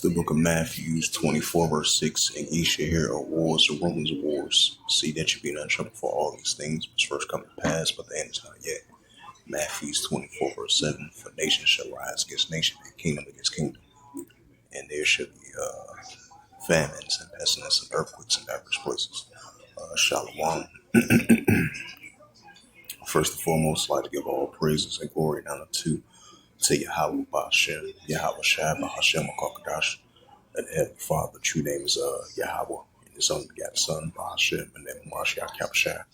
the book of Matthew 24, verse 6. And ye shall hear of wars or rumors of wars. See that you be not troubled for all these things which first come to pass, but the end is not yet. Matthew 24, verse 7. For nation shall rise against nation, and kingdom against kingdom. And there shall be famines and pestilence and earthquakes in diverse places. Shalom. First and foremost, I'd like to give all praises and glory and honor to Yahweh Ba'Shem, Yahweh Shai Ba'Hashem HaKadosh, and the Heavenly Father. The true name is Yahweh, and His only begotten Son, Ba'Shem, and then Mashiach Yahushua.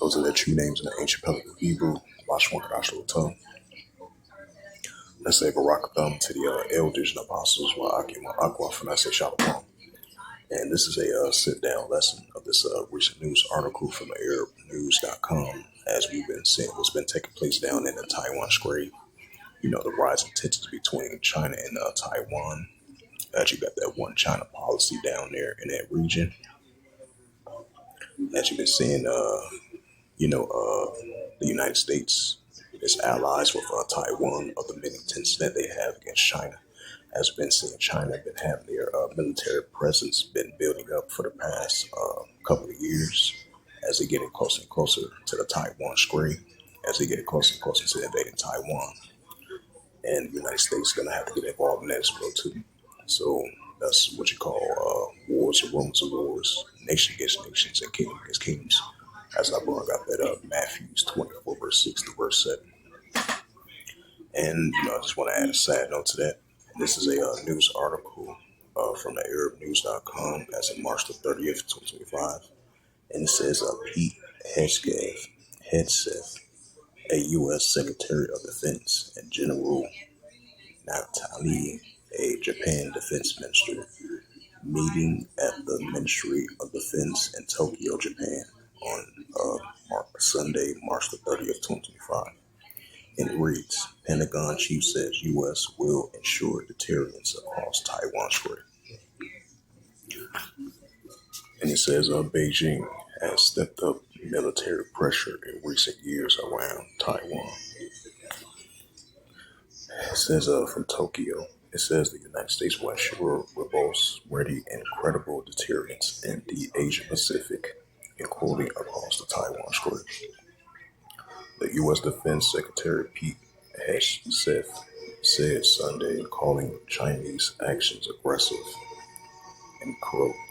Those are their true names in the ancient Pelican Hebrew, Ba'Shwan Kadash Lotum. Let's say Barakatham to the elders and apostles, Wa'akim Wa'akwa, and I say Shalom. And this is a sit-down lesson of this recent news article from the ArabNews.com, as we've been seeing what's been taking place down in the Taiwan Strait. You know, the rising tensions between China and Taiwan. As you got that one China policy down there in that region. As you've been seeing, the United States is allies with Taiwan of the many tensions that they have against China. As we've been seeing, China been having their military presence been building up for the past couple of years as they getting closer and closer to the Taiwan Strait, as they get closer and closer to invading Taiwan. And the United States is going to have to get involved in that as well, too. So that's what you call wars or rumors of wars, nation against nations and kingdom against kingdoms. As I brought up that Matthew 24, verse 6 to verse 7. And I just want to add a side note to that. This is a news article from the ArabNews.com as of March the 30th, 2025. And it says Pete Hegseth, a U.S. Secretary of Defense, and General Natali, a Japan Defense Minister, meeting at the Ministry of Defense in Tokyo, Japan on Sunday, March the 30th, 2025. And it reads, Pentagon chief says U.S. will ensure deterrence across Taiwan Strait. And it says Beijing has stepped up military pressure in recent years around Taiwan. It says from Tokyo, it says the United States will ensure robust, ready, and credible deterrence in the Asia Pacific, including across the Taiwan Strait. The U.S. Defense Secretary Pete Hegseth said Sunday, calling Chinese actions aggressive and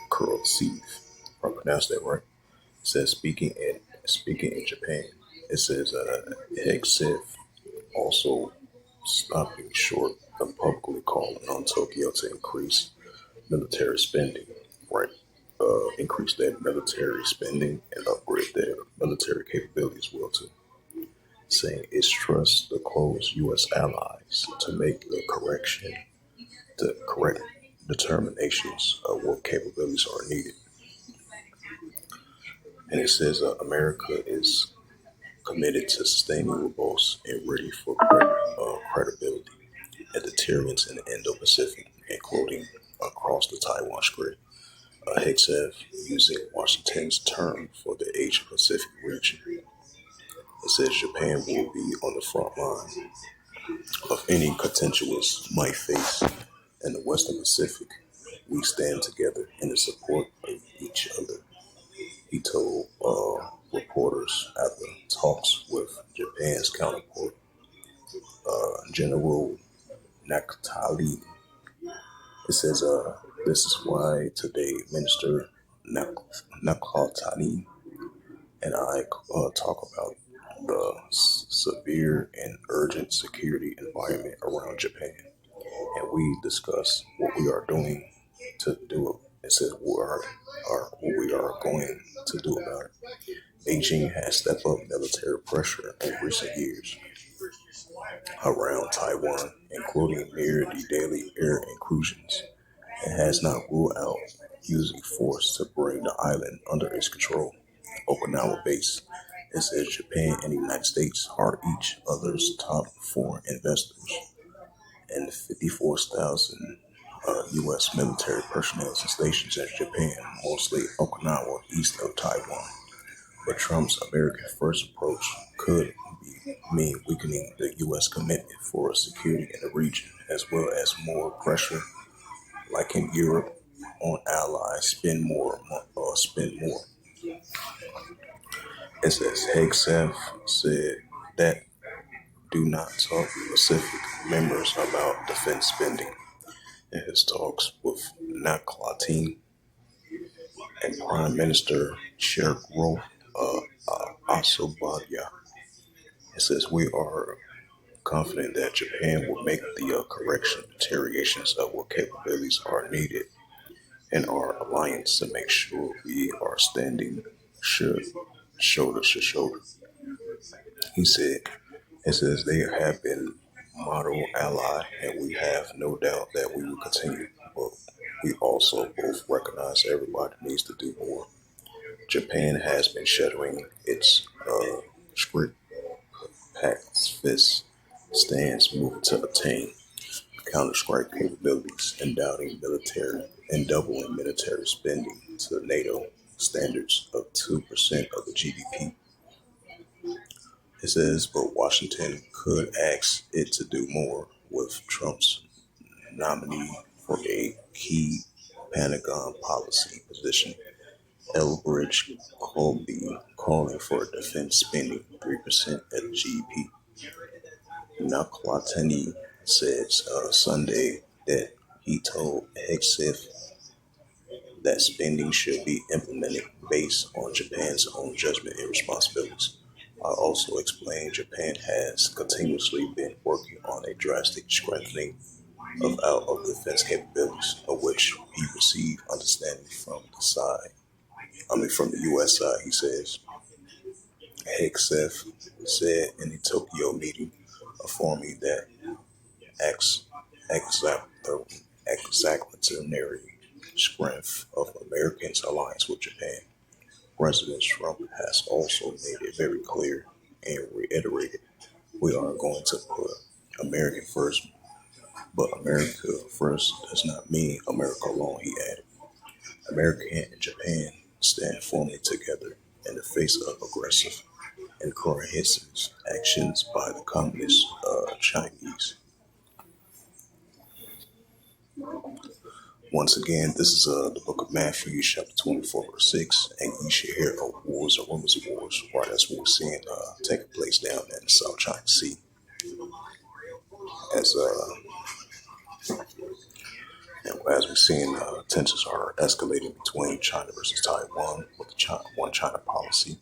corrosive. If I pronounced that right. It says speaking in Japan. It says Hegseth also stopping short of publicly calling on Tokyo to increase military spending, right? Increase their military spending and upgrade their military capabilities as well too. Saying it trusts the close U.S. allies to make the correct determinations of what capabilities are needed. And it says America is committed to sustaining robust and ready for credibility and deterrence in the Indo-Pacific, including across the Taiwan Strait. Hegseth, using Washington's term for the Asia Pacific region. It says Japan will be on the front line of any contentious might face in the Western Pacific. We stand together in the support of each other, he told reporters after talks with Japan's counterpart, General Nakatali. It says, this is why today Minister Nakatani and I talk about the severe and urgent security environment around Japan. And we discuss what we are doing to do it. It says what we are going to do about it. Beijing has stepped up military pressure in recent years around Taiwan, including near the daily air incursions, and has not ruled out using force to bring the island under its control. Okinawa base. It says Japan and the United States are each other's top foreign investors, and 54,000 U.S. military personnel and stations in Japan, mostly Okinawa, east of Taiwan. But Trump's American First approach could mean weakening the U.S. commitment for security in the region, as well as more pressure like in Europe, on allies spend more. It says Hegseth said that do not talk to Pacific members about defense spending in his talks with Naklatine and Prime Minister Shergro Asobadia. It says we are confident that Japan will make the correction deteriorations of what capabilities are needed in our alliance to make sure we are standing should shoulder to shoulder. He said, it says they have been model ally and we have no doubt that we will continue. But we also both recognize everybody needs to do more. Japan has been shuttering its script pacifist stance moving to attain counter-strike capabilities and doubling military spending to NATO standards of 2% of the GDP. It says, but Washington could ask it to do more with Trump's nominee for a key Pentagon policy position, Elbridge Colby, calling for defense spending 3% of GDP. Nakwatani says Sunday that he told Hegseth that spending should be implemented based on Japan's own judgment and responsibilities. I also explained Japan has continuously been working on a drastic strengthening of defense capabilities, of which he received understanding from the U.S. side. He says Hegseth said in the Tokyo meeting, informing that ex the exactly strength of Americans' alliance with Japan. President Trump has also made it very clear and reiterated we are going to put America first, but America first does not mean America alone, he added. America and Japan stand firmly together in the face of aggressive and comprehensive actions by the Communist Chinese. Once again, this is the book of Matthew, chapter 24, verse 6, and ye shall hear of wars or rumors of wars. Right, that's what we're seeing taking place down in the South China Sea. As as we're seeing, tensions are escalating between China versus Taiwan with the One China policy,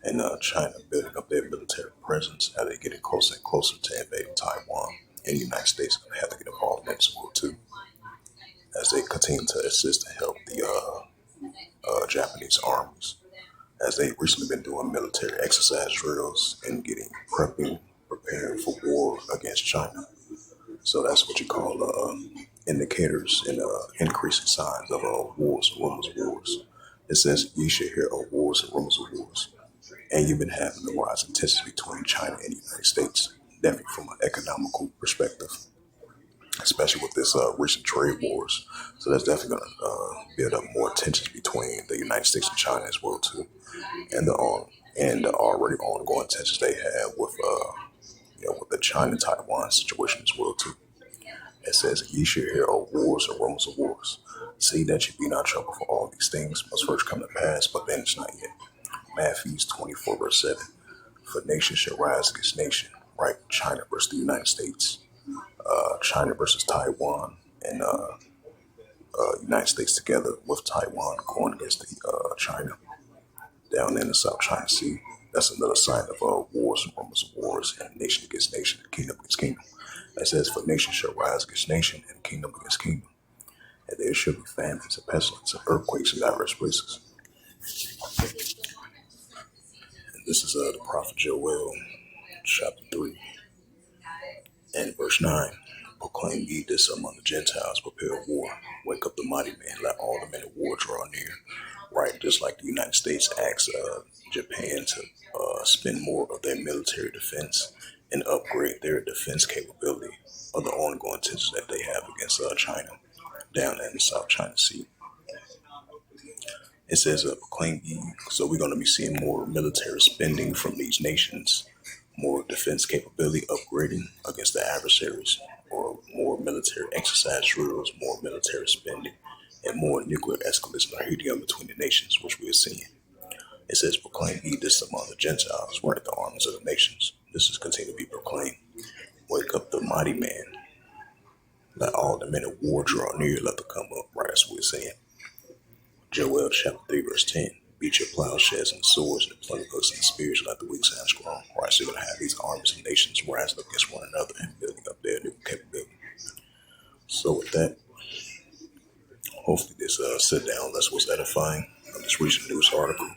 and China building up their military presence as they getting closer and closer to invading Taiwan. And the United States is going to have to get involved in that as well too, as they continue to assist and help the Japanese armies, as they've recently been doing military exercise drills and preparing for war against China. So that's what you call indicators and increasing signs of wars and rumors of wars. It says you should hear of wars and rumors of wars. And you've been having the rise in tensions between China and the United States, definitely from an economical perspective, especially with this recent trade wars. So that's definitely going to build up more tensions between the United States and China as well too, and the already ongoing tensions they have with the China Taiwan situation as well too. It says, ye should hear of wars and rumors of wars. See that you be not troubled, for all these things must first come to pass, but then it's not yet. Matthew 24, verse 7. For nation shall rise against nation, right? China versus the United States, China versus Taiwan, and United States together with Taiwan going against China down in the South China Sea. That's another sign of wars and rumors of wars, and nation against nation, and kingdom against kingdom. It says, for nation shall rise against nation, and kingdom against kingdom. And there shall be famines and pestilence and earthquakes in diverse places. And this is the prophet Joel, chapter 3, and verse 9. Proclaim ye this among the Gentiles, prepare war, wake up the mighty men, let all the men of war draw near. Right, just like the United States asked Japan to spend more of their military defense and upgrade their defense capability of the ongoing tensions that they have against China down in the South China Sea. It says, proclaim ye, so we're going to be seeing more military spending from these nations, more defense capability upgrading against the adversaries. or more military exercise drills, more military spending, and more nuclear escalation are heating up between the nations, which we are seeing. It says, proclaim ye this among the Gentiles, right the armies of the nations. This is continue to be proclaimed. Wake up the mighty man. Let all the men of war draw near, let them come up, right as we're saying. Joel chapter 3, verse 10. Beat your plowshares and swords and the plunder hooks and spears, let the weak sound strong. Right, so you're going to have these armies of nations rising up against one another and building up their new capability. So with that, hopefully this sit down, that's what's edifying of this recent news article,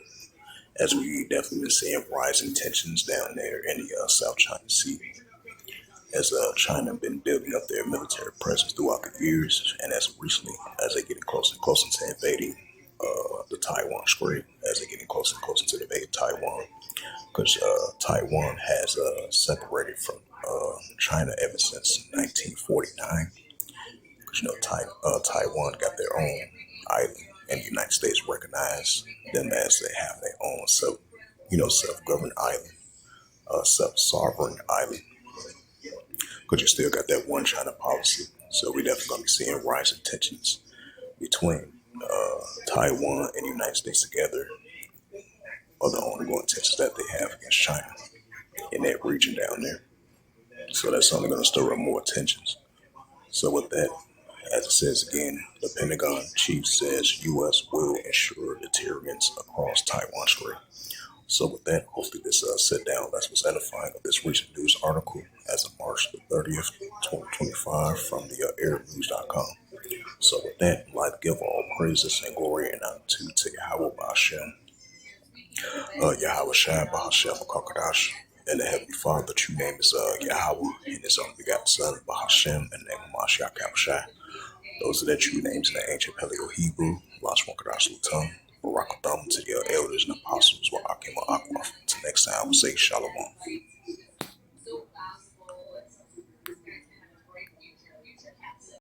as we definitely been seeing rising tensions down there in the South China Sea, as China been building up their military presence throughout the years, and as recently as they getting closer and closer to invading the Taiwan Strait, as they getting closer and closer to invade Taiwan, because Taiwan has separated from China ever since 1949. Because Taiwan got their own island, and the United States recognized them as they have their own self-governed island, self-sovereign island. Because you still got that one China policy. So we definitely gonna be seeing rising tensions between Taiwan and the United States together, or the ongoing tensions that they have against China in that region down there. So that's only going to stir up more tensions. So with that, as it says again, the Pentagon chief says U.S. will ensure deterrence across Taiwan Strait. So with that, hopefully this sit down, that's what's edifying of this recent news article as of March the 30th, 2025 from the airnews.com. So with that, I'd like to give all praises and glory and honor to Yahweh Ba'ashem, Yahweh Shai Ba'ashem Kakadash, and the Heavenly Father. The true name is Yahweh, and His only begotten Son, Ba'ashem, and the name of Mashiach Yahushai. Those are the true names in the ancient Paleo Hebrew, Lashwan Kadash Lutum, Barakatham to the elders and apostles, Wa'akim Aquaf. Until next time, we'll say Shalom.